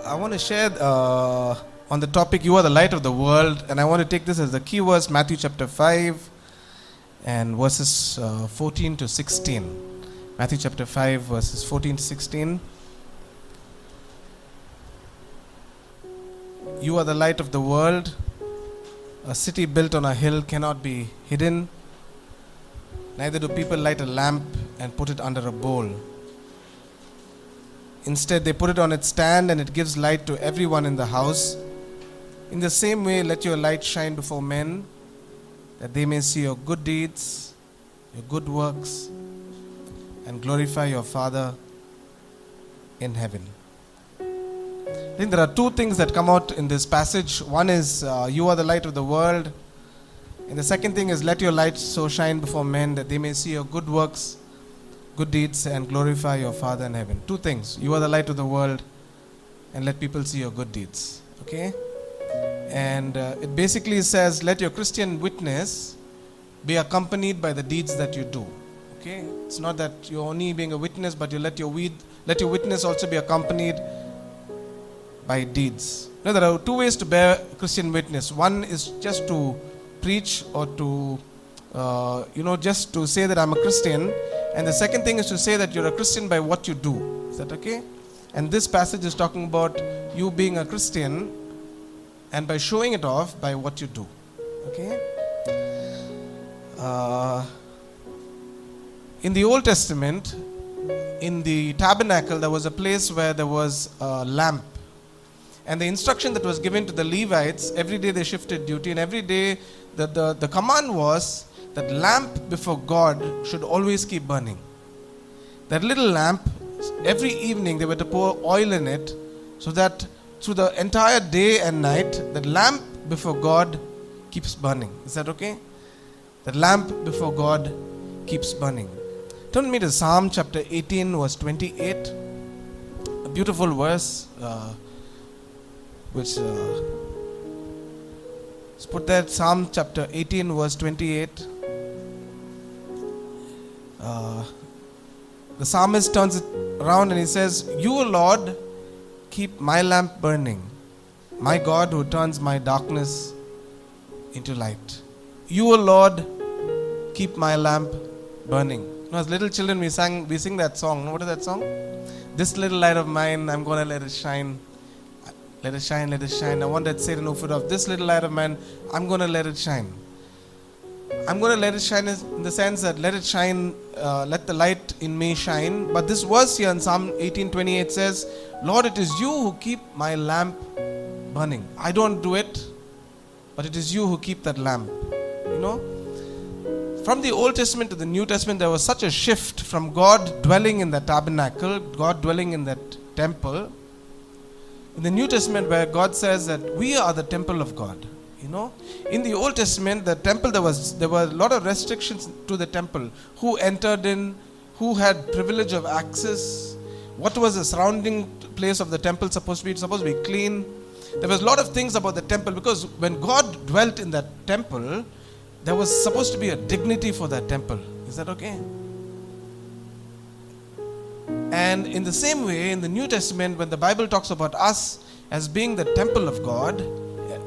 I want to share on the topic, you are the light of the world, and I want to take this as the key verse, Matthew chapter 5 and verses 14 to 16. Matthew chapter 5 verses 14 to 16. You are the light of the world. A city built on a hill cannot be hidden. Neither do people light a lamp and put it under a bowl. Instead, they put it on its stand, and it gives light to everyone in the house. In the same way, let your light shine before men, that they may see your good deeds, your good works, and glorify your Father in heaven. I think there are two things that come out in this passage. One is, you are the light of the world. And the second thing is, let your light so shine before men, that they may see your good works, good deeds, and glorify your Father in heaven. Two things. You are the light of the world, and let people see your good deeds. Okay? And it basically says, let your Christian witness be accompanied by the deeds that you do. Okay? It's not that you're only being a witness, but you let your witness also be accompanied by deeds. Now, there are two ways to bear Christian witness. One is just to preach or to, just to say that I'm a Christian. And the second thing is to say that you're a Christian by what you do. Is that okay? And this passage is talking about you being a Christian and by showing it off by what you do. Okay? In the Old Testament, in the tabernacle, there was a place where there was a lamp. And the instruction that was given to the Levites, every day they shifted duty, and every day the command was that lamp before God should always keep burning. That little lamp, every evening they were to pour oil in it, so that through the entire day and night, that lamp before God keeps burning. Is that okay? That lamp before God keeps burning. Turn me to Psalm chapter 18 verse 28. A beautiful verse, which let's put that, Psalm chapter 18 verse 28. The psalmist turns it around and he says, you, Lord, keep my lamp burning, my God who turns my darkness into light. You, Lord, keep my lamp burning. You know, as little children we sing that song. What is that song? This little light of mine, I'm going to let it shine. Let it shine, let it shine. I want that Satan who put off this little light of mine, I'm going to let it shine. I'm going to let it shine in the sense that let it shine, let the light in me shine. But this verse here in Psalm 18:28 says, Lord, it is you who keep my lamp burning. I don't do it, but it is you who keep that lamp. You know? From the Old Testament to the New Testament, there was such a shift from God dwelling in the tabernacle, God dwelling in that temple. In the New Testament, where God says that we are the temple of God. You know, in the Old Testament, the temple, there were a lot of restrictions to the temple. Who entered in, who had privilege of access, what was the surrounding place of the temple supposed to be? It's supposed to be clean. There was a lot of things about the temple, because when God dwelt in that temple, there was supposed to be a dignity for that temple. Is that okay? And in the same way, in the New Testament, when the Bible talks about us as being the temple of God,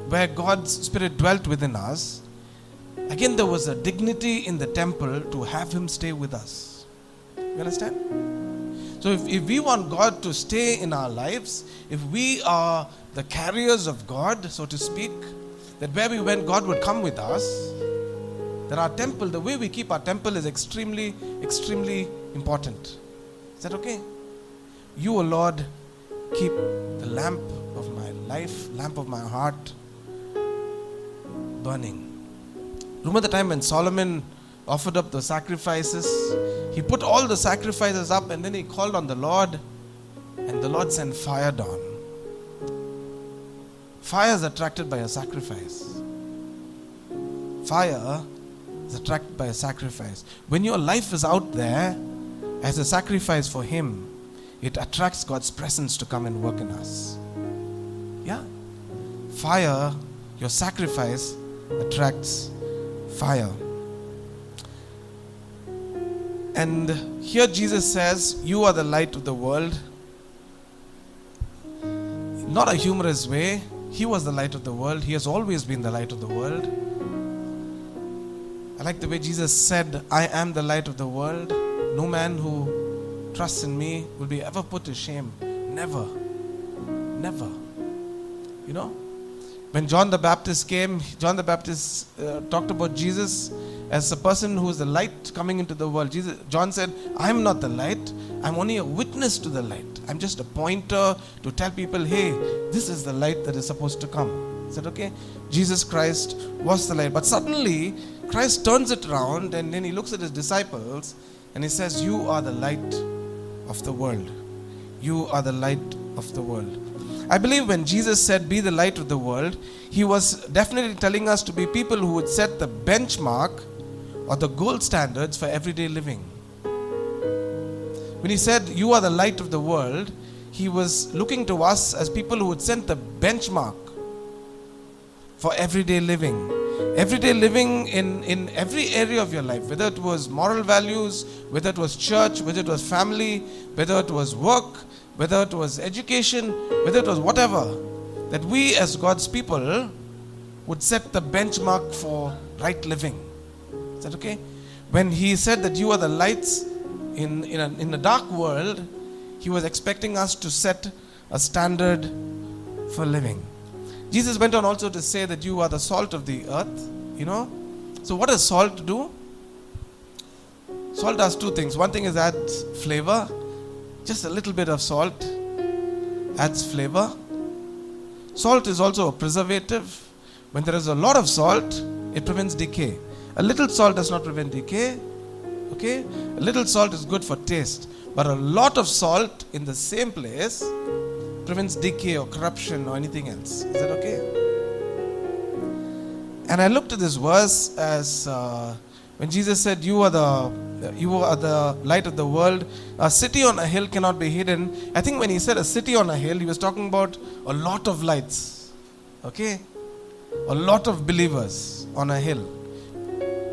where God's Spirit dwelt within us, again there was a dignity in the temple to have Him stay with us. You understand? So if we want God to stay in our lives, if we are the carriers of God, so to speak, that where we went, God would come with us, that our temple, the way we keep our temple is extremely, extremely important. Is that okay? You, O Lord, keep the lamp of my life, lamp of my heart, burning. Remember the time when Solomon offered up the sacrifices? He put all the sacrifices up, and then he called on the Lord, and the Lord sent fire down. Fire is attracted by a sacrifice. Fire is attracted by a sacrifice. When your life is out there as a sacrifice for Him, it attracts God's presence to come and work in us. Yeah? Fire, your sacrifice, attracts fire. And here Jesus says, you are the light of the world. not a humorous way. He was the light of the world. He has always been the light of the world. I like the way Jesus said, I am the light of the world. No man who trusts in me will be ever put to shame. Never. Never. You know, when John the Baptist came, John the Baptist talked about Jesus as a person who is the light coming into the world. John said, I'm not the light. I'm only a witness to the light. I'm just a pointer to tell people, hey, this is the light that is supposed to come. He said, okay, Jesus Christ was the light. But suddenly, Christ turns it around and then he looks at his disciples and he says, you are the light of the world. You are the light of the world. I believe when Jesus said, be the light of the world, he was definitely telling us to be people who would set the benchmark or the gold standards for everyday living. When he said, you are the light of the world, he was looking to us as people who would set the benchmark for everyday living. Everyday living in every area of your life, whether it was moral values, whether it was church, whether it was family, whether it was work, whether it was education, whether it was whatever, that we as God's people would set the benchmark for right living. Is that okay? When he said that you are the lights in a dark world, he was expecting us to set a standard for living. Jesus went on also to say that you are the salt of the earth, you know. So what does salt do? Salt does two things. One thing is adds flavor. Just a little bit of salt adds flavor. Salt is also a preservative. When there is a lot of salt, it prevents decay. A little salt does not prevent decay. Okay? A little salt is good for taste. But a lot of salt in the same place prevents decay or corruption or anything else. Is that okay? And I looked at this verse as when Jesus said, you are the light of the world. A city on a hill cannot be hidden. I think when he said a city on a hill, he was talking about a lot of lights. Okay? A lot of believers on a hill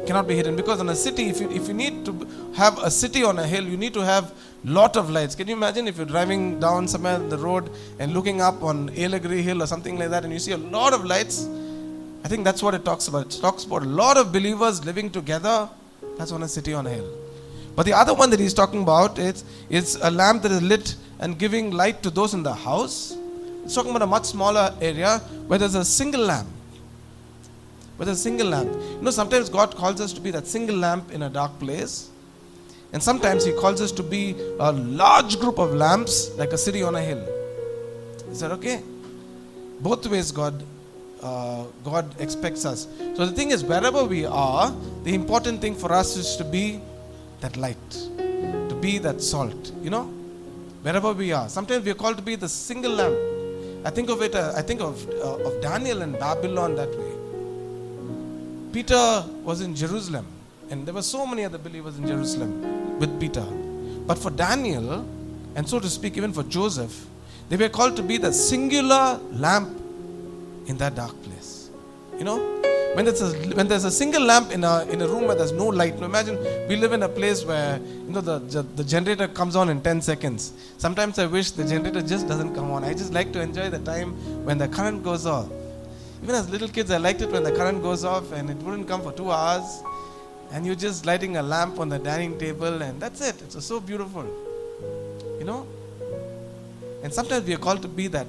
cannot be hidden. Because in a city, if you need to have a city on a hill, you need to have lot of lights. Can you imagine if you're driving down somewhere on the road and looking up on Ailagiri Hill or something like that and you see a lot of lights? I think that's what it talks about. It talks about a lot of believers living together. That's on a city on a hill. But the other one that he's talking about is a lamp that is lit and giving light to those in the house. It's talking about a much smaller area where there's a single lamp. Where there's a single lamp. You know, sometimes God calls us to be that single lamp in a dark place. And sometimes he calls us to be a large group of lamps like a city on a hill. Is that okay? Both ways God expects us. So the thing is, wherever we are, the important thing for us is to be that light, to be that salt, you know, wherever we are. Sometimes we are called to be the single lamp. I think of Daniel and Babylon that way. Peter was in Jerusalem, and there were so many other believers in Jerusalem with Peter. But for Daniel, and so to speak, even for Joseph, they were called to be the singular lamp in that dark place. You know, when there's a single lamp in a room where there's no light. Now imagine we live in a place where, you know, the generator comes on in 10 seconds. Sometimes I wish the generator just doesn't come on. I just like to enjoy the time when the current goes off. Even as little kids, I liked it when the current goes off and it wouldn't come for 2 hours. And you're just lighting a lamp on the dining table and that's it. It's so beautiful. You know? And sometimes we are called to be that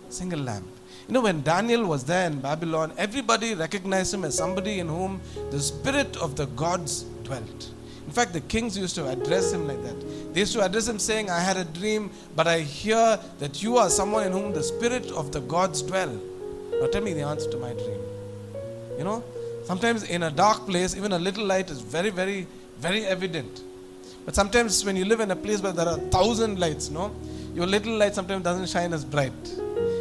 single lamp. You know, when Daniel was there in Babylon, everybody recognized him as somebody in whom the spirit of the gods dwelt. In fact, the kings used to address him like that. They used to address him saying, I had a dream, but I hear that you are someone in whom the spirit of the gods dwell. Now tell me the answer to my dream. You know, sometimes in a dark place, even a little light is very, very, very evident. But sometimes when you live in a place where there are 1,000 lights, no, your little light sometimes doesn't shine as bright.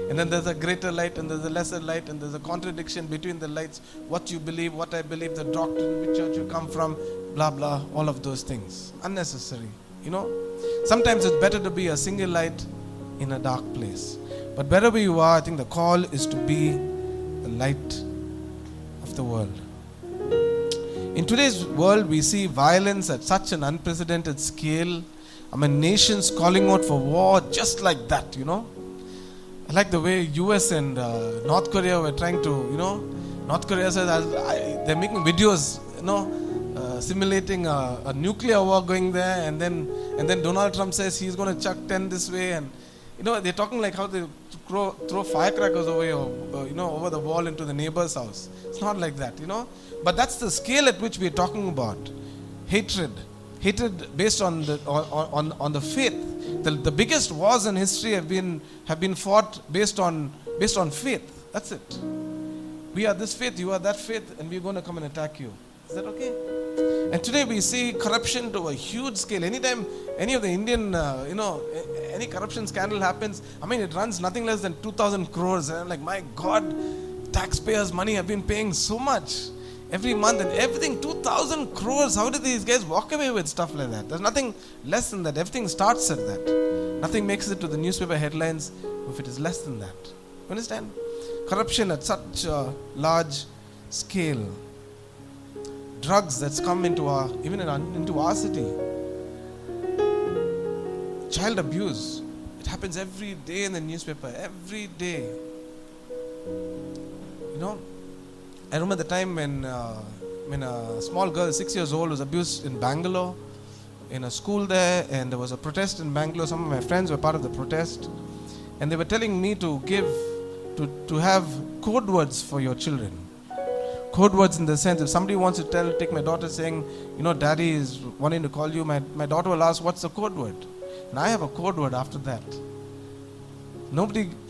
And then there's a greater light and there's a lesser light and there's a contradiction between the lights. What you believe, what I believe, the doctrine, which church you come from, blah, blah, all of those things. Unnecessary, you know. Sometimes it's better to be a single light in a dark place. But wherever you are, I think the call is to be the light of the world. In today's world, we see violence at such an unprecedented scale. I mean, nations calling out for war just like that, you know. I like the way US and North Korea were trying to, North Korea says they're making videos, simulating a nuclear war going there, and then Donald Trump says he's going to chuck 10 this way, and they're talking like how they throw firecrackers away, over the wall into the neighbor's house. It's not like that, But that's the scale at which we're talking about. Hatred based on the faith. The biggest wars in history have been fought based on faith. That's it. We are this faith, you are that faith, and we're going to come and attack you. Is that okay? And today we see corruption to a huge scale. Anytime any of the Indian, any corruption scandal happens, it runs nothing less than 2,000 crores. And I'm like, my God, taxpayers' money have been paying so much every month, and everything 2,000 crores. How do these guys walk away with stuff like that? There's nothing less than that. Everything starts at that. Nothing makes it to the newspaper headlines if it is less than that. You understand? Corruption at such a large scale. Drugs that's come into our city. Child abuse. It happens every day in the newspaper. Every day. I remember the time when a small girl, 6 years old, was abused in Bangalore, in a school there, and there was a protest in Bangalore. Some of my friends were part of the protest, and they were telling me to have code words for your children. Code words in the sense, if somebody wants to take my daughter saying, daddy is wanting to call you, my daughter will ask, what's the code word? And I have a code word after that.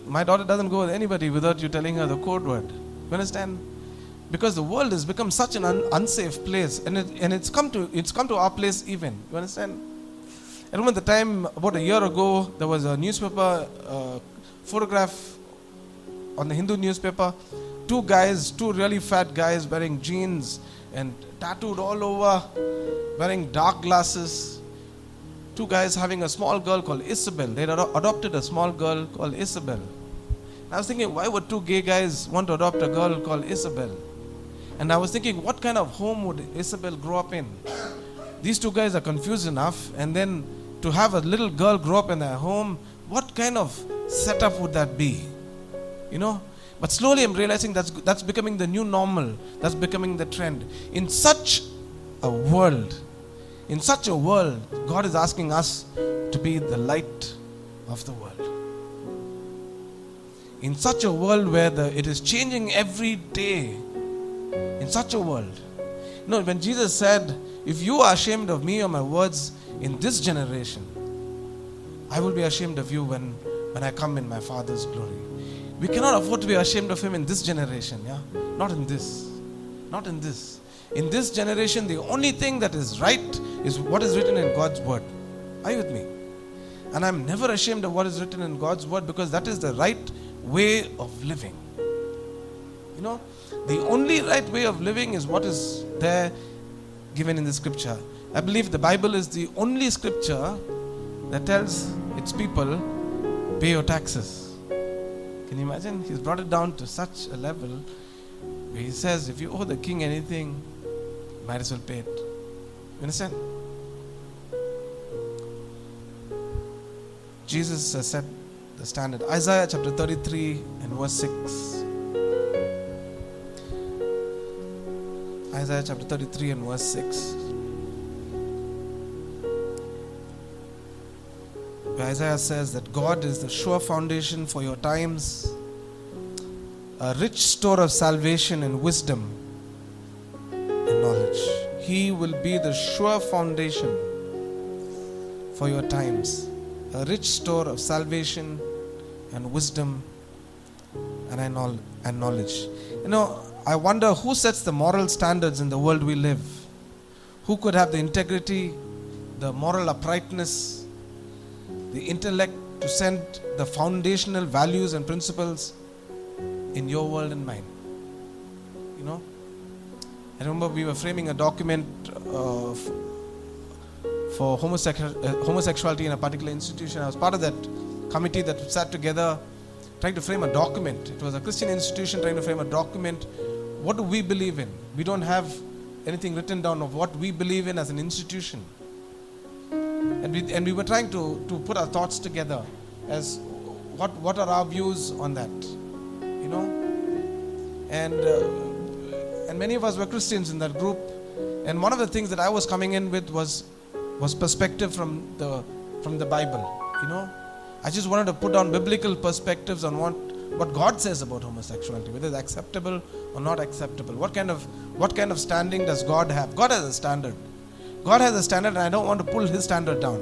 My daughter doesn't go with anybody without you telling her the code word. You understand? Because the world has become such an unsafe place, and it's come to our place even. You understand? I remember the time about a year ago, there was a newspaper photograph on the Hindu newspaper. Two really fat guys wearing jeans and tattooed all over, wearing dark glasses. Two guys having a small girl called Isabel. They had adopted a small girl called Isabel. And I was thinking, why would two gay guys want to adopt a girl called Isabel? And I was thinking, what kind of home would Isabel grow up in? These two guys are confused enough, and then to have a little girl grow up in their home, what kind of setup would that be? But slowly I'm realizing that's becoming the new normal. That's becoming the trend. In such a world, God is asking us to be the light of the world. In such a world where it is changing every day. In such a world. When Jesus said, if you are ashamed of me or my words in this generation, I will be ashamed of you when I come in my Father's glory. We cannot afford to be ashamed of Him in this generation. Not in this. Not in this. In this generation, the only thing that is right is what is written in God's Word. Are you with me? And I'm never ashamed of what is written in God's Word, because that is the right way of living. The only right way of living is what is there given in the scripture. I believe the Bible is the only scripture that tells its people, pay your taxes. Can you imagine? He's brought it down to such a level where he says, if you owe the king anything, might as well pay it. You understand? Jesus has set the standard. Isaiah chapter 33 and verse 6. Isaiah chapter 33 and verse 6. Where Isaiah says that God is the sure foundation for your times, a rich store of salvation and wisdom and knowledge. He will be the sure foundation for your times, a rich store of salvation and wisdom and knowledge. I wonder who sets the moral standards in the world we live. Who could have the integrity, the moral uprightness, the intellect to set the foundational values and principles in your world and mine? I remember we were framing a document for homosexuality in a particular institution. I was part of that committee that sat together trying to frame a document. It was a Christian institution trying to frame a document. What do we believe in? We don't have anything written down of what we believe in as an institution. And we were trying to put our thoughts together as what are our views on that? You know? And many of us were Christians in that group. And one of the things that I was coming in with was perspective from the Bible. You know? I just wanted to put down biblical perspectives on what God says about homosexuality, whether it's acceptable or not acceptable. What kind of standing does God have? God has a standard. God has a standard, and I don't want to pull His standard down.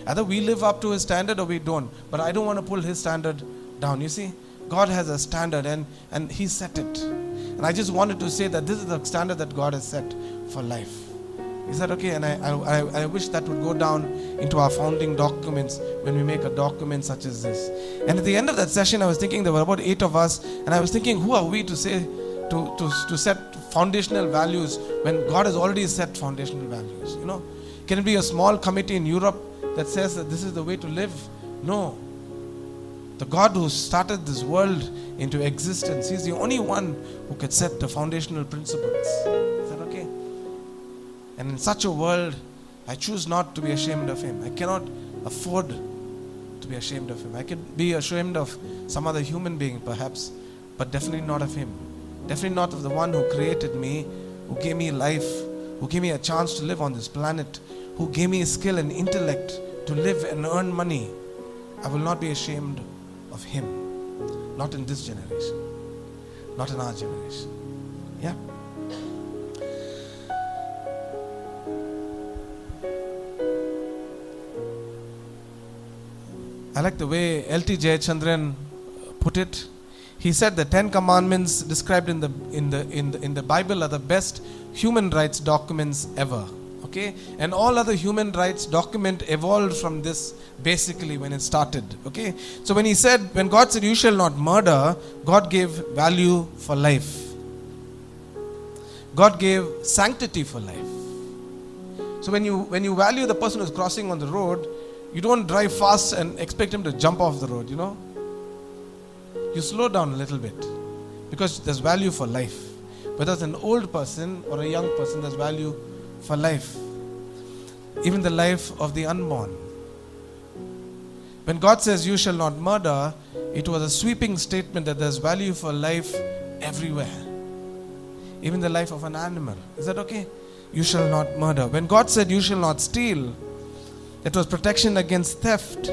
Either we live up to His standard or we don't. But I don't want to pull His standard down. You see, God has a standard, and He set it. And I just wanted to say that this is the standard that God has set for life. Is that okay? And I wish that would go down into our founding documents when we make a document such as this. And at the end of that session, I was thinking there were about 8 of us, and I was thinking, who are we to say to set foundational values when God has already set foundational values? You know, can it be a small committee in Europe that says that this is the way to live? No. The God who started this world into existence, He's the only one who could set the foundational principles. Is that okay? And in such a world, I choose not to be ashamed of Him. I cannot afford to be ashamed of Him. I can be ashamed of some other human being perhaps, but definitely not of Him. Definitely not of the one who created me, who gave me life, who gave me a chance to live on this planet, who gave me skill and intellect to live and earn money. I will not be ashamed of Him. Not in this generation. Not in our generation. Yeah. I like the way L.T. Jayachandran put it. He said the 10 Commandments described in the Bible are the best human rights documents ever. Okay? And all other human rights document evolved from this basically when it started. Okay? So when God said you shall not murder, God gave value for life. God gave sanctity for life. So when you value the person who's crossing on the road, you don't drive fast and expect him to jump off the road, you know. You slow down a little bit because there's value for life. Whether it's an old person or a young person, there's value for life. Even the life of the unborn. When God says you shall not murder, it was a sweeping statement that there's value for life everywhere. Even the life of an animal. Is that okay? You shall not murder. When God said you shall not steal, that was protection against theft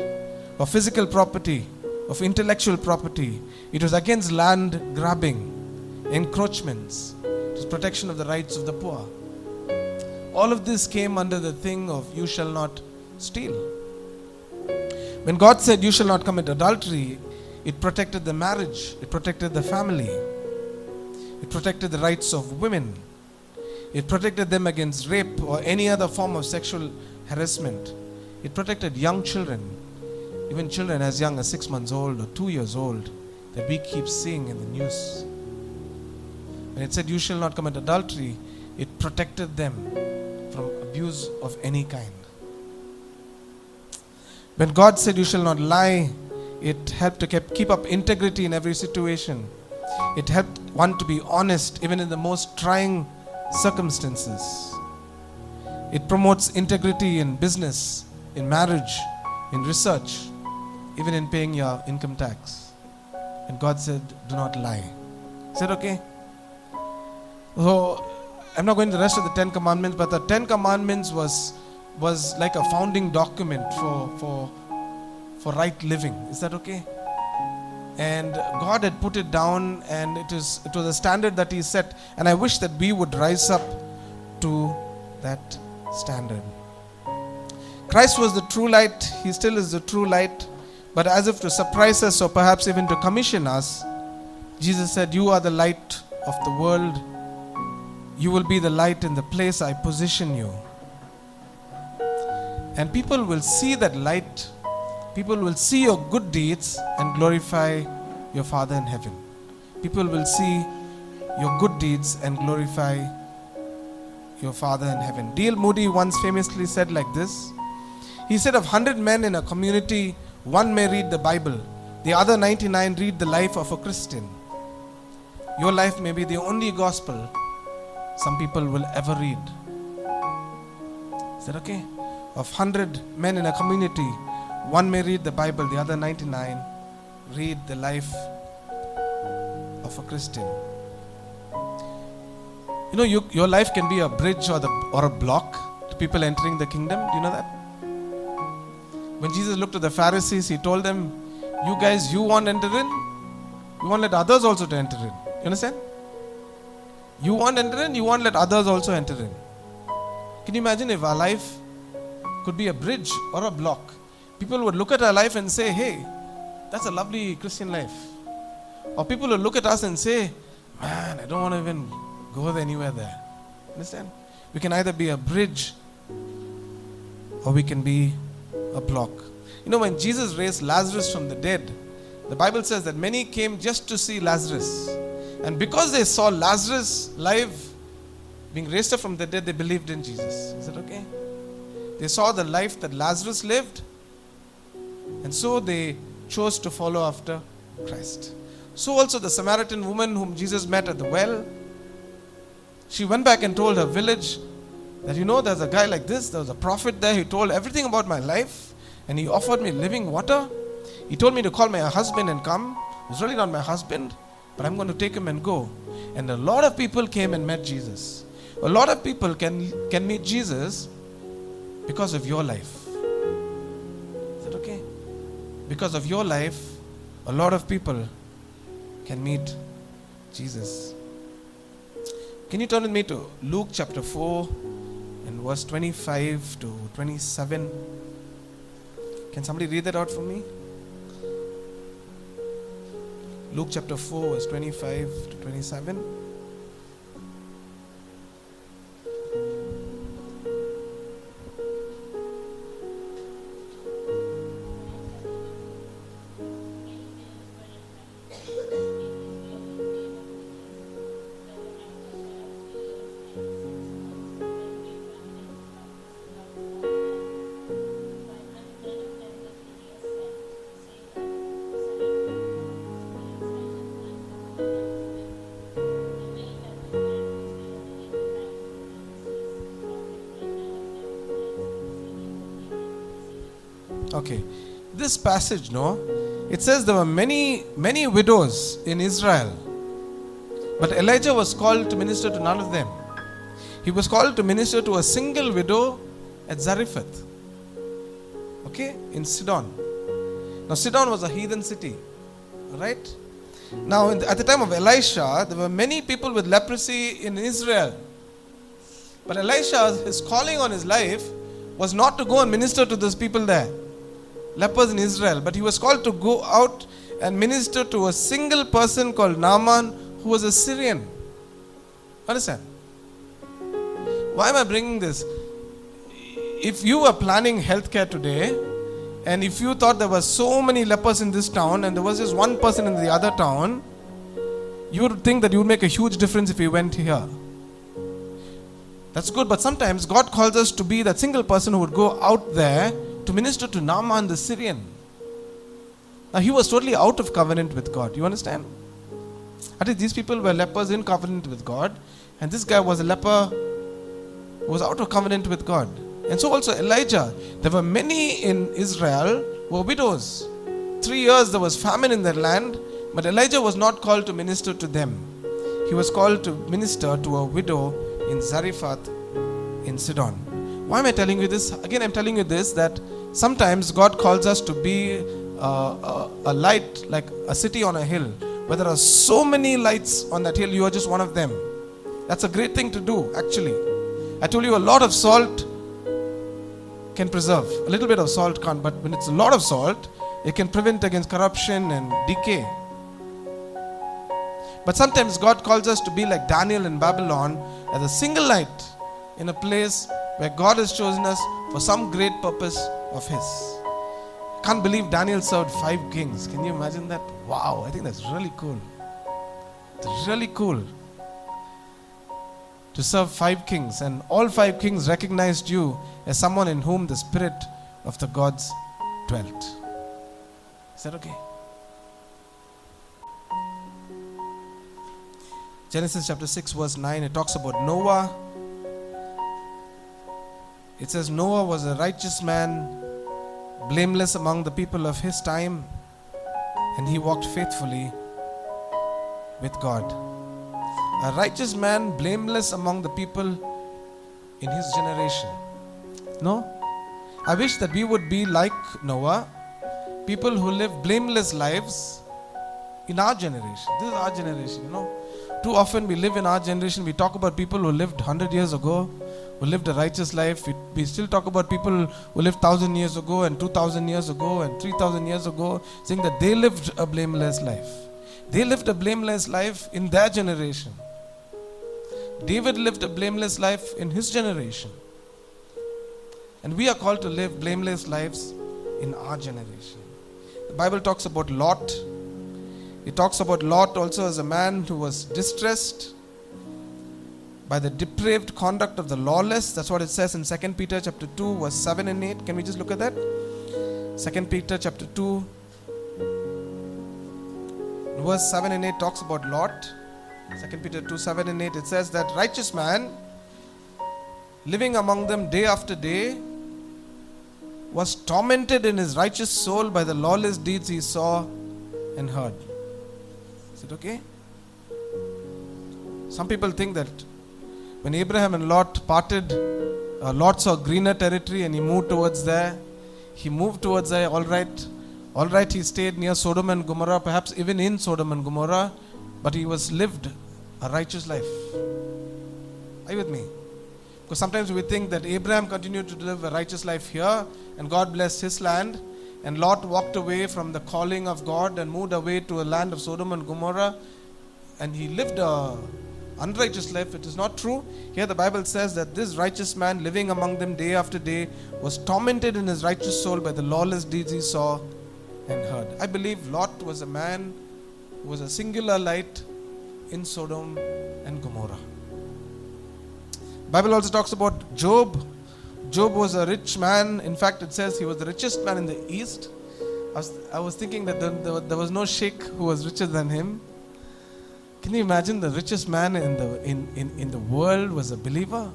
of physical property, of intellectual property. It was against land grabbing, encroachments. It was protection of the rights of the poor. All of this came under the thing of you shall not steal. When God said you shall not commit adultery, it protected the marriage, it protected the family, it protected the rights of women, it protected them against rape or any other form of sexual harassment. It protected young children, even children as young as 6 months old or 2 years old, that we keep seeing in the news. When it said you shall not commit adultery, it protected them from abuse of any kind. When God said you shall not lie, it helped to keep up integrity in every situation. It helped one to be honest even in the most trying circumstances. It promotes integrity in business, in marriage, in research, even in paying your income tax. And God said, do not lie. Is that okay? So, I'm not going to the rest of the 10 Commandments, but the 10 Commandments was like a founding document for right living. Is that okay? And God had put it down, and it was a standard that He set. And I wish that we would rise up to that standard. Christ was the true light. He still is the true light. But as if to surprise us or perhaps even to commission us, Jesus said, you are the light of the world. You will be the light in the place I position you. And people will see that light. People will see your good deeds and glorify your Father in heaven. People will see your good deeds and glorify your Father in heaven. D.L. Moody once famously said like this. He said, of 100 men in a community, one may read the Bible. The other 99 read the life of a Christian. Your life may be the only gospel some people will ever read. Is that okay? Of 100 men in a community, one may read the Bible, the other 99 read the life of a Christian. You know, your life can be a bridge or a block to people entering the kingdom. Do you know that? When Jesus looked at the Pharisees, he told them, you guys, you want to enter in? You want to let others also to enter in. You understand? You want to enter in, you want to let others also enter in. Can you imagine if our life could be a bridge or a block? People would look at our life and say, hey, that's a lovely Christian life. Or people would look at us and say, man, I don't want to even go anywhere there. Understand? We can either be a bridge or we can be a block. You know, when Jesus raised Lazarus from the dead, the Bible says that many came just to see Lazarus. And because they saw Lazarus live, being raised up from the dead, they believed in Jesus. Is that okay? They saw the life that Lazarus lived, and so they chose to follow after Christ. So also the Samaritan woman whom Jesus met at the well, she went back and told her village that, you know, there's a guy like this, there was a prophet there, he told everything about my life, and he offered me living water. He told me to call my husband and come. It was really not my husband, but I'm going to take him and go. And a lot of people came and met Jesus. A lot of people can meet Jesus because of your life. Is that okay? Because of your life, a lot of people can meet Jesus. Can you turn with me to Luke chapter 4 and verse 25 to 27? Can somebody read that out for me? Luke chapter 4 verse 25 to 27. Okay, this passage, it says there were many widows in Israel, but Elijah was called to minister to none of them. He was called to minister to a single widow at Zarephath, okay, in Sidon. Now Sidon was a heathen city, right? Now at the time of Elisha, there were many people with leprosy in Israel, but Elisha, his calling on his life was not to go and minister to those people there, lepers in Israel, but he was called to go out and minister to a single person called Naaman, who was a Syrian. Understand? Why am I bringing this? If you were planning healthcare today, and if you thought there were so many lepers in this town and there was just one person in the other town, you would think that you would make a huge difference if you went here. That's good, but sometimes God calls us to be that single person who would go out there to minister to Naaman the Syrian. Now he was totally out of covenant with God. You understand? At least these people were lepers in covenant with God, and this guy was a leper who was out of covenant with God. And so also Elijah. There were many in Israel who were widows. 3 years there was famine in their land, but Elijah was not called to minister to them. He was called to minister to a widow in Zarephath in Sidon. Why am I telling you this? Again, I'm telling you this, that sometimes God calls us to be a light, like a city on a hill, where there are so many lights on that hill, you are just one of them. That's a great thing to do, actually. I told you a lot of salt can preserve. A little bit of salt can't, but when it's a lot of salt, it can prevent against corruption and decay. But sometimes God calls us to be like Daniel in Babylon, as a single light in a place where God has chosen us for some great purpose of His. Can't believe Daniel served 5 kings. Can you imagine that? Wow, I think that's really cool. It's really cool to serve 5 kings, and all 5 kings recognized you as someone in whom the Spirit of the gods dwelt. Is that okay? Genesis chapter 6 verse 9, it talks about Noah. It says Noah was a righteous man, blameless among the people of his time. and he walked faithfully with God. A righteous man, blameless among the people in his generation. No? I wish that we would be like Noah, people who live blameless lives in our generation. This is our generation, Too often we live in our generation, we talk about people who lived 100 years ago, who lived a righteous life. We still talk about people who lived 1,000 years ago and 2,000 years ago and 3,000 years ago, saying that they lived a blameless life. They lived a blameless life in their generation. David lived a blameless life in his generation. And we are called to live blameless lives in our generation. The Bible talks about Lot. It talks about Lot also as a man who was distressed by the depraved conduct of the lawless. That's what it says in 2 Peter chapter 2 verse 7 and 8. Can we just look at that? 2 Peter chapter 2 verse 7 and 8 talks about Lot. 2 Peter 2, 7 and 8, it says that righteous man, living among them day after day, was tormented in his righteous soul by the lawless deeds he saw and heard. Is it okay? Some people think that when Abraham and Lot parted, Lot saw greener territory and he moved towards there. All right, he stayed near Sodom and Gomorrah, perhaps even in Sodom and Gomorrah, but he was lived a righteous life. Are you with me? Because sometimes we think that Abraham continued to live a righteous life here and God blessed his land, and Lot walked away from the calling of God and moved away to a land of Sodom and Gomorrah and he lived a unrighteous life. It is not true. Here the Bible says that this righteous man living among them day after day was tormented in his righteous soul by the lawless deeds he saw and heard. I believe Lot was a man who was a singular light in Sodom and Gomorrah. Bible also talks about Job. Job was a rich man. In fact, it says he was the richest man in the East. I was thinking that there was no sheikh who was richer than him. Can you imagine the richest man in the world was a believer?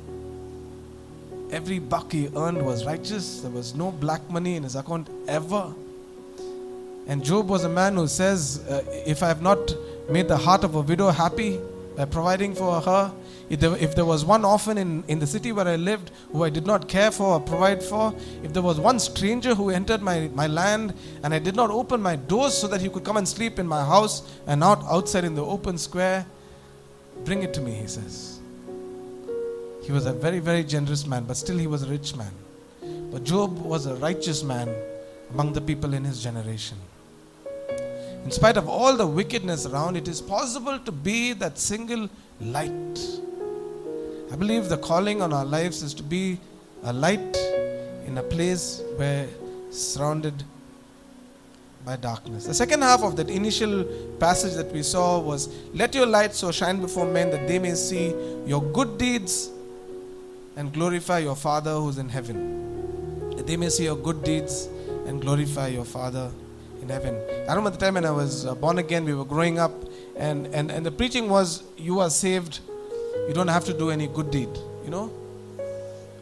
Every buck he earned was righteous. There was no black money in his account ever. And Job was a man who says, if I have not made the heart of a widow happy by providing for her, if there was one orphan in the city where I lived who I did not care for or provide for, if there was one stranger who entered my land and I did not open my doors so that he could come and sleep in my house and not outside in the open square, bring it to me, he says. He was a very, very generous man, but still he was a rich man. But Job was a righteous man among the people in his generation. In spite of all the wickedness around, it is possible to be that single light. I believe the calling on our lives is to be a light in a place where surrounded by darkness. The second half of that initial passage that we saw was, let your light so shine before men that they may see your good deeds and glorify your Father who's in heaven. That they may see your good deeds and glorify your Father in heaven. I remember the time when I was born again, we were growing up, and the preaching was, you are saved, you don't have to do any good deed,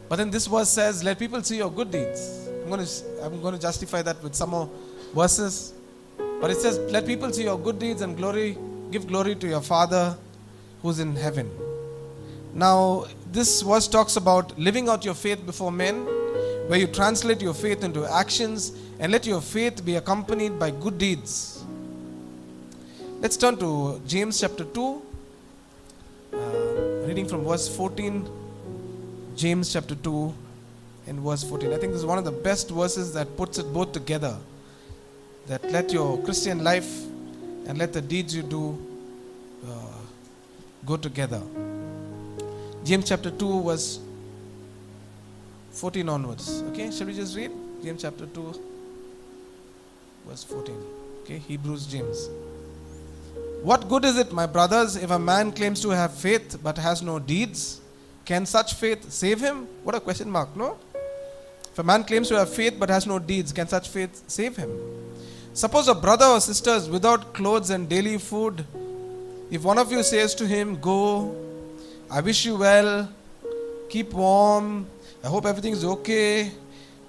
But then this verse says, let people see your good deeds. I'm going to justify that with some more verses. But it says, let people see your good deeds and give glory to your Father who's in heaven. Now, this verse talks about living out your faith before men, where you translate your faith into actions and let your faith be accompanied by good deeds. Let's turn to James chapter 2, reading from verse 14. James chapter 2 and verse 14. I think this is one of the best verses that puts it both together. That let your Christian life and let the deeds you do go together. James chapter 2 verse 14 onwards. Okay, shall we just read? James chapter 2 verse 14. Okay, Hebrews, James. What good is it, my brothers, if a man claims to have faith but has no deeds? Can such faith save him? What a question mark, no? If a man claims to have faith but has no deeds, can such faith save him? Suppose a brother or sister is without clothes and daily food. If one of you says to him, go, I wish you well, keep warm, I hope everything is okay,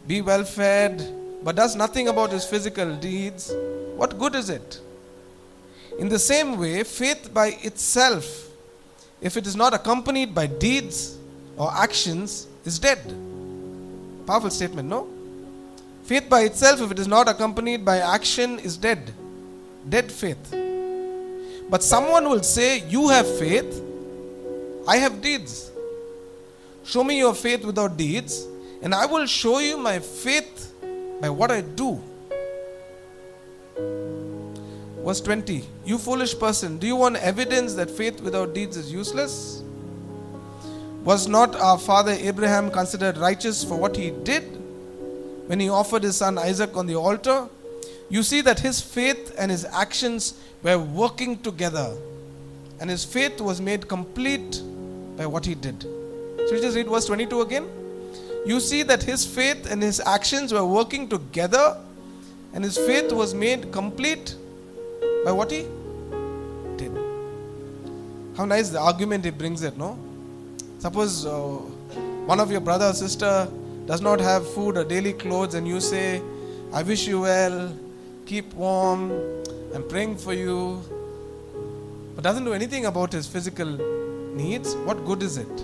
be well fed, but does nothing about his physical deeds, what good is it? In the same way, faith by itself, if it is not accompanied by deeds or actions, is dead. Powerful statement, no? Faith by itself, if it is not accompanied by action, is dead. Dead faith. But someone will say, you have faith, I have deeds. Show me your faith without deeds, and I will show you my faith by what I do. Verse 20, you foolish person, do you want evidence that faith without deeds is useless? Was not our father Abraham considered righteous for what he did when he offered his son Isaac on the altar? You see that his faith and his actions were working together, and his faith was made complete by what he did. Should we just read verse 22 again? You see that his faith and his actions were working together, and his faith was made complete by what he did. How nice the argument he brings it, no? Suppose one of your brother or sister does not have food or daily clothes, and you say, I wish you well, keep warm, I'm praying for you, but doesn't do anything about his physical needs. What good is it?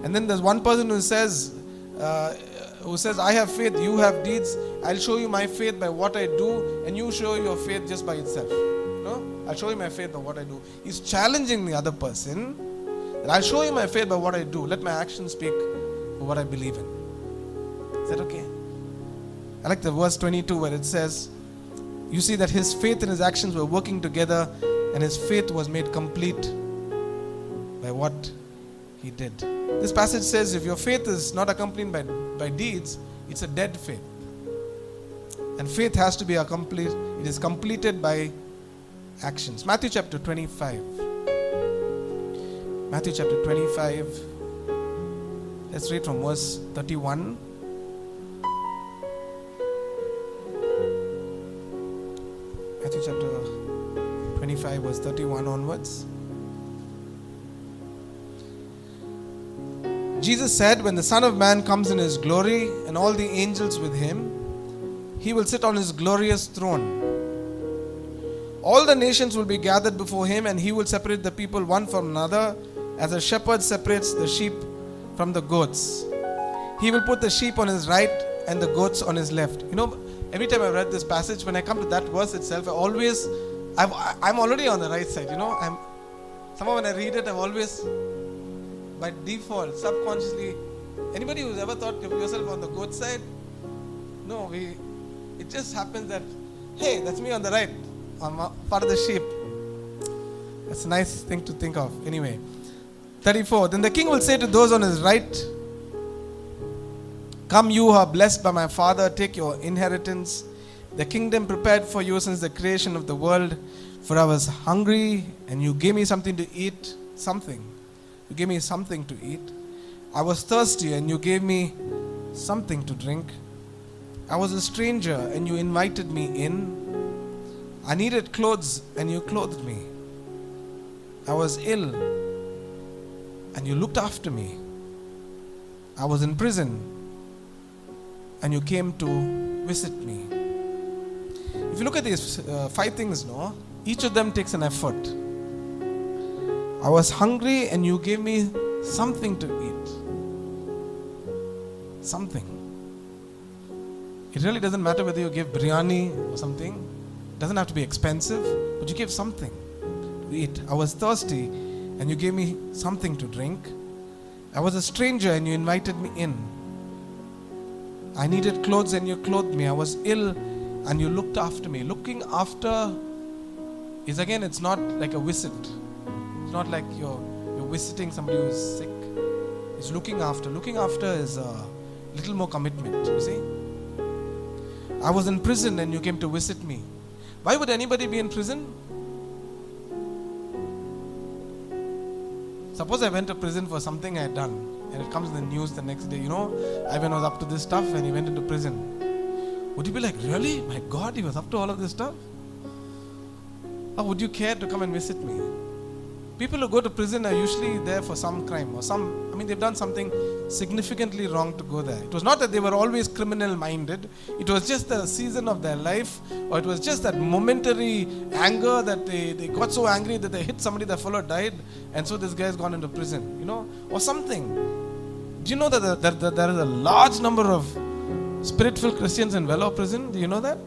And then there's one person who says, I have faith, you have deeds, I'll show you my faith by what I do, and you show your faith just by itself. No? I'll show you my faith by what I do. He's challenging the other person, that I'll show you my faith by what I do. Let my actions speak for what I believe in. Is that okay? I like the verse 22 where it says, you see that his faith and his actions were working together, and his faith was made complete by what he did. This passage says if your faith is not accompanied by deeds, it's a dead faith. And faith has to be accomplished, it is completed by actions. Matthew chapter 25. Matthew chapter 25. Let's read from verse 31. Matthew chapter 25 verse 31 onwards. Jesus said, when the Son of Man comes in his glory and all the angels with him, he will sit on his glorious throne. All the nations will be gathered before him, and he will separate the people one from another, as a shepherd separates the sheep from the goats. He will put the sheep on his right and the goats on his left. You know, every time I read this passage, when I come to that verse itself, I'm already on the right side. You know, somehow when I read it, I've always, by default, subconsciously, anybody who's ever thought of yourself on the goat side? No, it just happens that, hey, that's me on the right. I'm part of the sheep. That's a nice thing to think of. Anyway, 34. Then the king will say to those on his right, come, you who are blessed by my Father, take your inheritance, the kingdom prepared for you since the creation of the world. For I was hungry, and you gave me something to eat. You gave me something to eat. I was thirsty, and you gave me something to drink. I was a stranger, and you invited me in. I needed clothes, and you clothed me. I was ill, and you looked after me. I was in prison, and you came to visit me. If you look at these 5 things, no, each of them takes an effort. I was hungry, and you gave me something to eat. Something. It really doesn't matter whether you give biryani or something. It doesn't have to be expensive, but you gave something to eat. I was thirsty, and you gave me something to drink. I was a stranger, and you invited me in. I needed clothes, and you clothed me. I was ill, and you looked after me. Looking after is, again, it's not like a visit. It's not like you're visiting somebody who's sick. It's looking after. Looking after is a little more commitment, you see. I was in prison, and you came to visit me. Why would anybody be in prison? Suppose I went to prison for something I had done, and it comes in the news the next day, you know, Ivan was up to this stuff and he went into prison. Would you be like, really? My God, he was up to all of this stuff? Or would you care to come and visit me? People who go to prison are usually there for some crime or they've done something significantly wrong to go there. It was not that they were always criminal minded. It was just a season of their life, or it was just that momentary anger that they got so angry that they hit somebody, their fellow died, and so this guy's gone into prison, or something. Do you know that there is a large number of spirit-filled Christians in Vellore prison? Do you know that?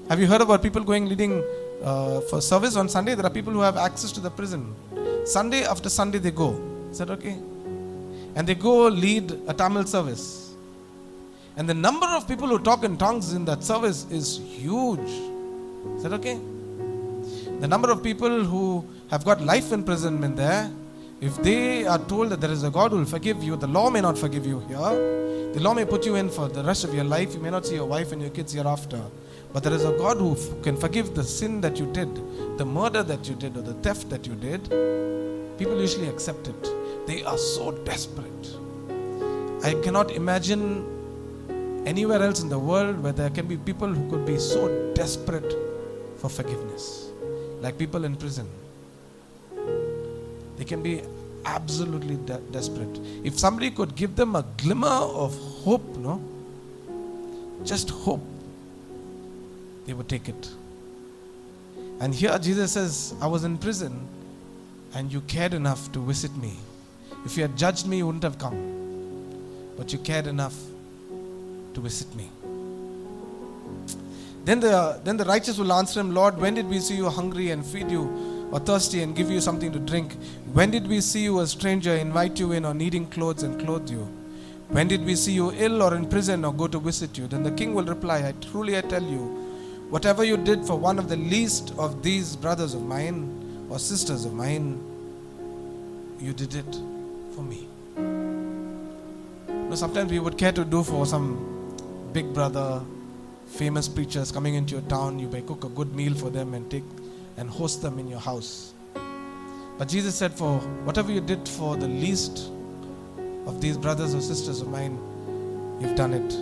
Have you heard about people leading for service on Sunday? There are people who have access to the prison. Sunday after Sunday they go. Is that okay? And they go lead a Tamil service. And the number of people who talk in tongues in that service is huge. Is that okay? The number of people who have got life imprisonment there, if they are told that there is a God who will forgive you, the law may not forgive you here. The law may put you in for the rest of your life. You may not see your wife and your kids hereafter. But there is a God who can forgive the sin that you did, the murder that you did, or the theft that you did. People usually accept it. They are so desperate. I cannot imagine anywhere else in the world where there can be people who could be so desperate for forgiveness. Like people in prison. They can be absolutely desperate. If somebody could give them a glimmer of hope, just hope, they would take it. And here Jesus says, I was in prison and you cared enough to visit me. If you had judged me, you wouldn't have come. But you cared enough to visit me. Then the righteous will answer him, Lord, when did we see you hungry and feed you, or thirsty and give you something to drink? When did we see you a stranger, invite you in, or needing clothes and clothe you? When did we see you ill or in prison or go to visit you? Then the king will reply, I tell you, whatever you did for one of the least of these brothers of mine or sisters of mine, you did it for me. Sometimes we would care to do for some big brother, famous preachers coming into your town. You may cook a good meal for them and host them in your house. But Jesus said, for whatever you did for the least of these brothers or sisters of mine, you've done it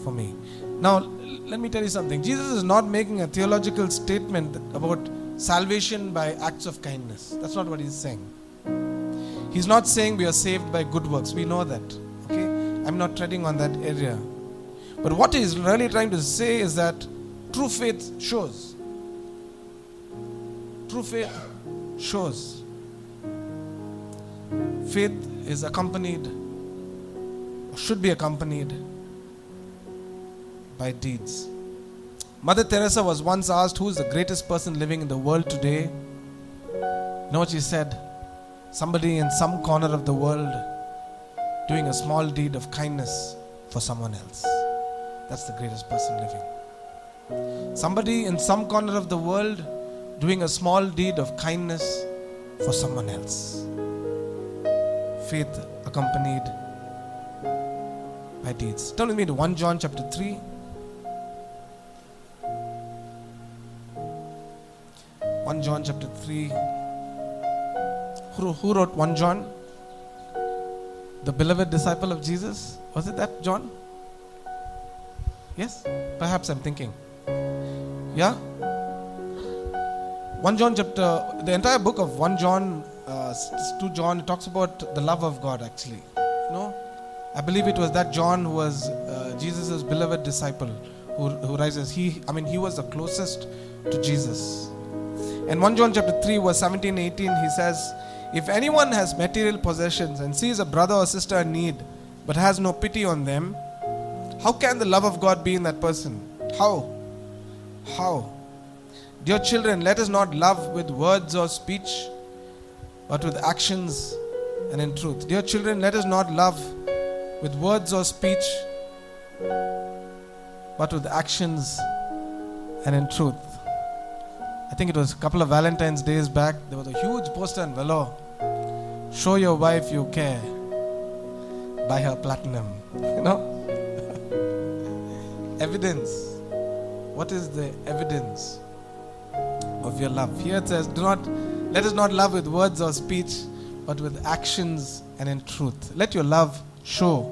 for me. Now, let me tell you something. Jesus is not making a theological statement about salvation by acts of kindness. That's not what he's saying. He's not saying we are saved by good works. We know that. Okay? I'm not treading on that area. But what he's really trying to say is that true faith shows. True faith shows. Faith is accompanied, or should be accompanied, by deeds. Mother Teresa was once asked, who is the greatest person living in the world today? You know what she said? Somebody in some corner of the world doing a small deed of kindness for someone else. That's the greatest person living. Somebody in some corner of the world doing a small deed of kindness for someone else. Faith accompanied by deeds. Turn with me to 1 John chapter 3. 1 John chapter 3. Who wrote 1 John? The beloved disciple of Jesus? Was it that John? Yes? Perhaps I'm thinking. Yeah? 1 John chapter, the entire book of 1 John, 2 John, it talks about the love of God actually. I believe it was that John who was Jesus' beloved disciple who rises. He was the closest to Jesus. In 1 John chapter 3 verse 17-18 he says, if anyone has material possessions and sees a brother or sister in need but has no pity on them, how can the love of God be in that person? How? Dear children, let us not love with words or speech, but with actions and in truth. Dear children, let us not love with words or speech, but with actions and in truth. I think it was a couple of Valentine's days back, there was a huge poster in Vellore. Show your wife you care. Buy her platinum. Evidence. What is the evidence of your love? Here it says, let us not love with words or speech, but with actions and in truth. Let your love show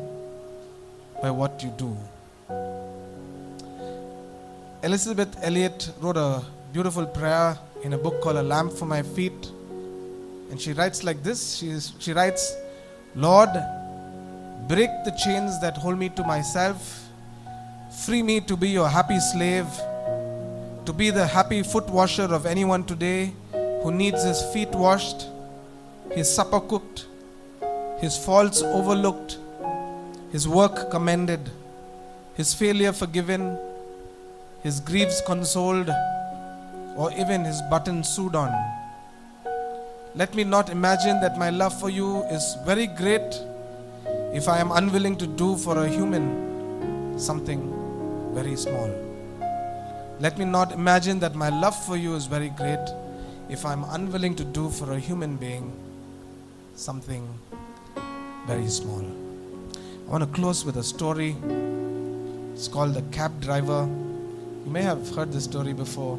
by what you do. Elisabeth Elliot wrote a beautiful prayer in a book called A Lamp for My Feet. And she writes like this. She writes, Lord, break the chains that hold me to myself. Free me to be your happy slave, to be the happy foot washer of anyone today who needs his feet washed, his supper cooked, his faults overlooked, his work commended, his failure forgiven, his griefs consoled, or even his buttons sewed on. Let me not imagine that my love for you is very great if I am unwilling to do for a human something very small. Let me not imagine that my love for you is very great if I am unwilling to do for a human being something very small. I want to close with a story. It's called The Cab Driver. You may have heard this story before,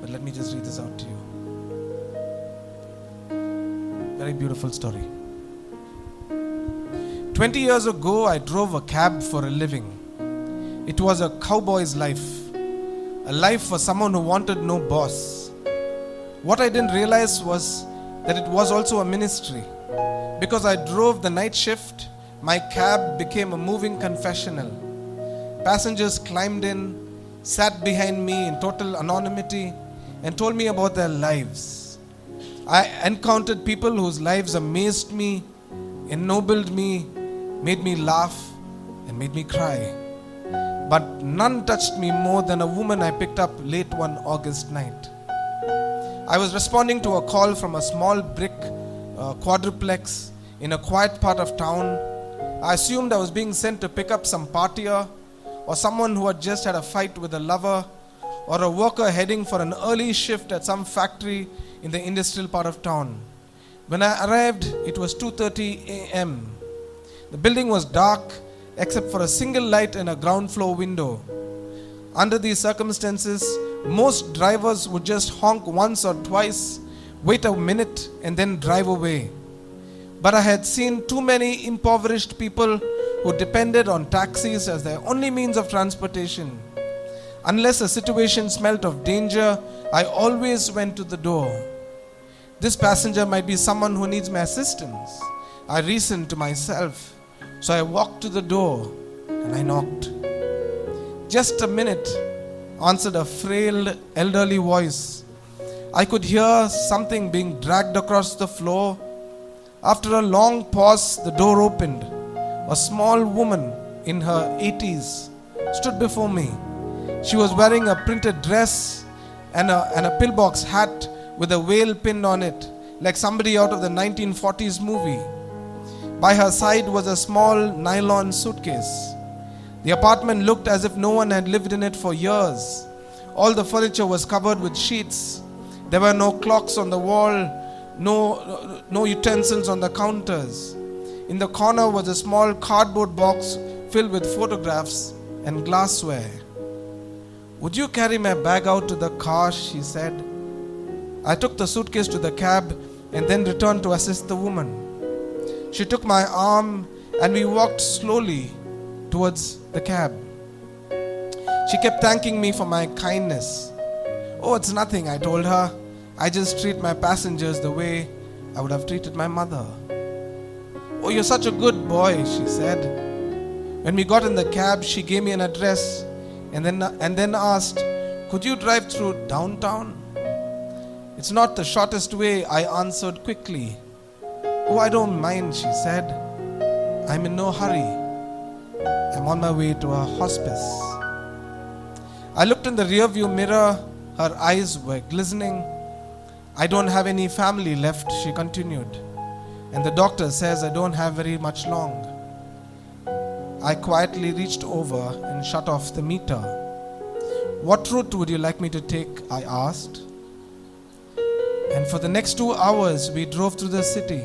but let me just read this out to you. Very beautiful story. 20 years ago, I drove a cab for a living. It was a cowboy's life, a life for someone who wanted no boss. What I didn't realize was that it was also a ministry. Because I drove the night shift, my cab became a moving confessional. Passengers climbed in, sat behind me in total anonymity, and told me about their lives. I encountered people whose lives amazed me, ennobled me, made me laugh, and made me cry. But none touched me more than a woman I picked up late one August night. I was responding to a call from a small brick quadruplex in a quiet part of town. I assumed I was being sent to pick up some partier or someone who had just had a fight with a lover, or a worker heading for an early shift at some factory in the industrial part of town. When I arrived, it was 2:30 a.m. The building was dark except for a single light in a ground floor window. Under these circumstances, most drivers would just honk once or twice, wait a minute, and then drive away. But I had seen too many impoverished people who depended on taxis as their only means of transportation. Unless a situation smelt of danger, I always went to the door. This passenger might be someone who needs my assistance, I reasoned to myself. So I walked to the door and I knocked. Just a minute, answered a frail elderly voice. I could hear something being dragged across the floor. After a long pause, the door opened. A small woman in her 80s stood before me. She was wearing a printed dress and a pillbox hat with a veil pinned on it, like somebody out of the 1940s movie. By her side was a small nylon suitcase. The apartment looked as if no one had lived in it for years. All the furniture was covered with sheets. There were no clocks on the wall, no utensils on the counters. In the corner was a small cardboard box filled with photographs and glassware. Would you carry my bag out to the car? She said. I took the suitcase to the cab and then returned to assist the woman. She took my arm and we walked slowly towards the cab. She kept thanking me for my kindness. Oh, it's nothing, I told her. I just treat my passengers the way I would have treated my mother. Oh, you're such a good boy, she said. When we got in the cab, she gave me an address and then asked, could you drive through downtown? It's not the shortest way, I answered quickly. Oh, I don't mind, she said. I'm in no hurry. I'm on my way to a hospice. I looked in the rearview mirror. Her eyes were glistening. I don't have any family left, she continued. And the doctor says I don't have very much long. I quietly reached over and shut off the meter. What route would you like me to take? I asked. And for the next 2 hours, we drove through the city.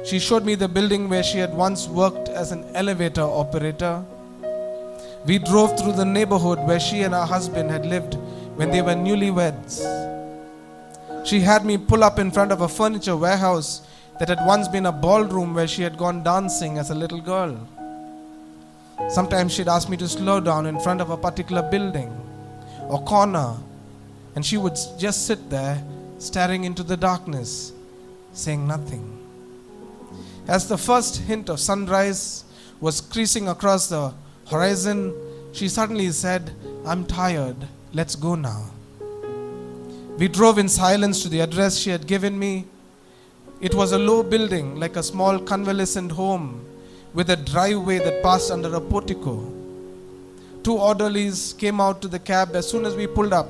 She showed me the building where she had once worked as an elevator operator. We drove through the neighborhood where she and her husband had lived when they were newlyweds. She had me pull up in front of a furniture warehouse that had once been a ballroom where she had gone dancing as a little girl. Sometimes she'd ask me to slow down in front of a particular building or corner, and she would just sit there staring into the darkness, saying nothing. As the first hint of sunrise was creasing across the horizon, she suddenly said, "I'm tired, let's go now." We drove in silence to the address she had given me. It was a low building, like a small convalescent home, with a driveway that passed under a portico. Two orderlies came out to the cab as soon as we pulled up.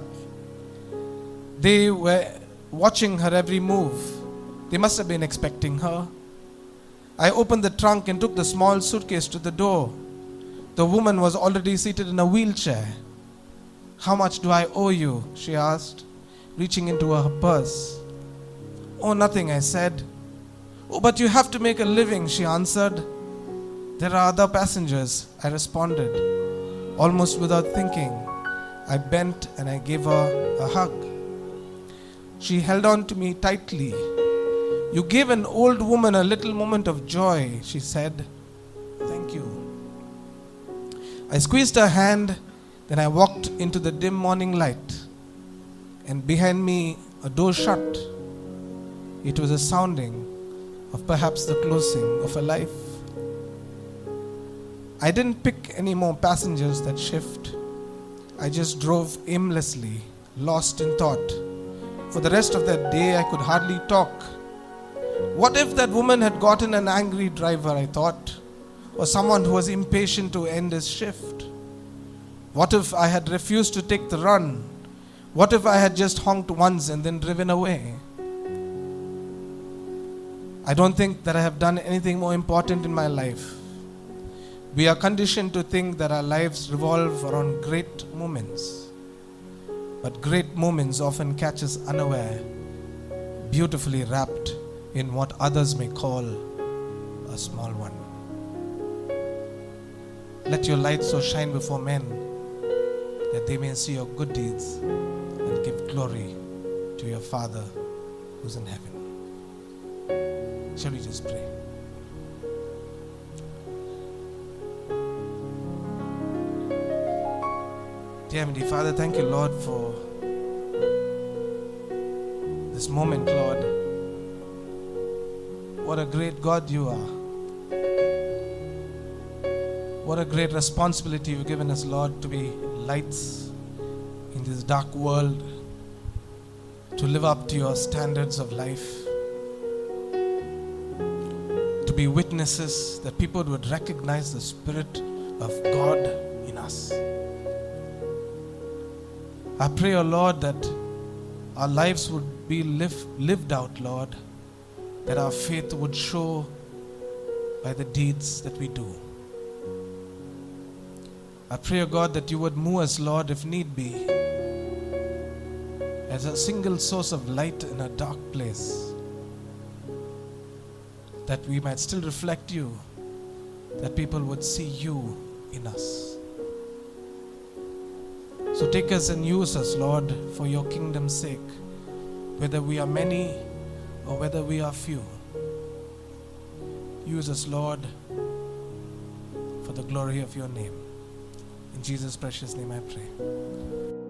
They were watching her every move. They must have been expecting her. I opened the trunk and took the small suitcase to the door. The woman was already seated in a wheelchair. "How much do I owe you?" she asked, reaching into her purse. "Oh, nothing," I said. "Oh, but you have to make a living," she answered. "There are other passengers," I responded. Almost without thinking, I bent and I gave her a hug. She held on to me tightly. "You gave an old woman a little moment of joy," she said. "Thank you." I squeezed her hand, then I walked into the dim morning light, and behind me a door shut. It was a sounding of perhaps the closing of a life. I didn't pick any more passengers that shift. I just drove aimlessly, lost in thought. For the rest of that day, I could hardly talk. What if that woman had gotten an angry driver, I thought, or someone who was impatient to end his shift? What if I had refused to take the run? What if I had just honked once and then driven away? I don't think that I have done anything more important in my life. We are conditioned to think that our lives revolve around great moments. But great moments often catch us unaware, beautifully wrapped in what others may call a small one. Let your light so shine before men that they may see your good deeds and give glory to your Father who's in heaven. Shall we just pray? Dear Heavenly Father, thank you, Lord, for this moment, Lord. What a great God you are. What a great responsibility you've given us, Lord, to be lights in this dark world, to live up to your standards of life, to be witnesses that people would recognize the Spirit of God in us. I pray, O Lord, that our lives would be lived out, Lord, that our faith would show by the deeds that we do. I pray, O God, that you would move us, Lord, if need be, as a single source of light in a dark place, that we might still reflect you, that people would see you in us. So take us and use us, Lord, for your kingdom's sake, whether we are many or whether we are few. Use us, Lord, for the glory of your name. In Jesus' precious name I pray.